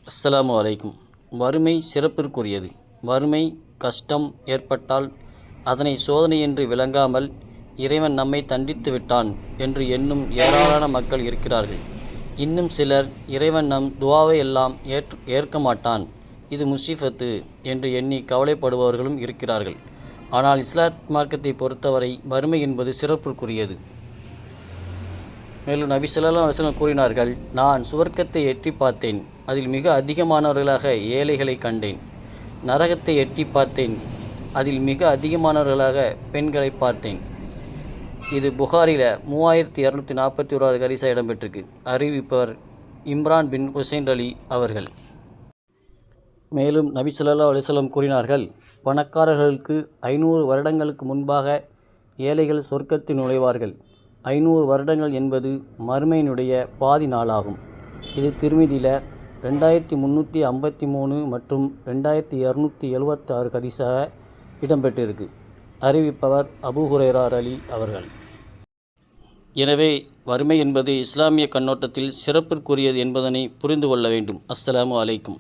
அஸ்ஸலாமு அலைக்கும். வறுமை சிறப்பிற்குரியது. வறுமை கஷ்டம் ஏற்பட்டால் அதனை சோதனை என்று விளங்காமல் இறைவன் நம்மை தண்டித்து விட்டான் என்று எண்ணும் ஏராளமான மக்கள் இருக்கிறார்கள். இன்னும் சிலர் இறைவன் நம் துவாவை எல்லாம் ஏற்க மாட்டான், இது முசீபத்து என்று எண்ணி கவலைப்படுபவர்களும் இருக்கிறார்கள். ஆனால் இஸ்லாத் மார்க்கத்தை பொறுத்தவரை வறுமை என்பது சிறப்பிற்குரியது. மேலும் நபி ஸல்லல்லாஹு அலைஹி வஸல்லம் கூறினார்கள், நான் சுவர்க்கத்தை எட்டி பார்த்தேன், அதில் மிக அதிகமானவர்களாக ஏழைகளை கண்டேன். நரகத்தை எட்டி பார்த்தேன், அதில் மிக அதிகமானவர்களாக பெண்களை பார்த்தேன். இது புகாரில் 3241வது ஹதீஸா இடம்பெற்றிருக்கு. அறிவிப்பவர் இம்ரான் பின் ஹுசைன் அலி அவர்கள். மேலும் நபி ஸல்லல்லாஹு அலைஹி வஸல்லம் கூறினார்கள், பணக்காரர்களுக்கு 500 வருடங்களுக்கு முன்பாக ஏழைகள் சொர்க்கத்தில் நுழைவார்கள். 500 வருடங்கள் என்பது மறுமையினுடைய பாதி நாளாகும். இது திர்மிதியில் 2353 மற்றும் 2276 ஹதீஸாக இடம்பெற்றிருக்கு. அறிவிப்பவர் அபூ ஹுரைரா அலி அவர்கள். எனவே வறுமை என்பது இஸ்லாமிய கண்ணோட்டத்தில் சிறப்பிற்குரியது என்பதனை புரிந்து கொள்ள வேண்டும். அஸ்ஸலாமு அலைக்கும்.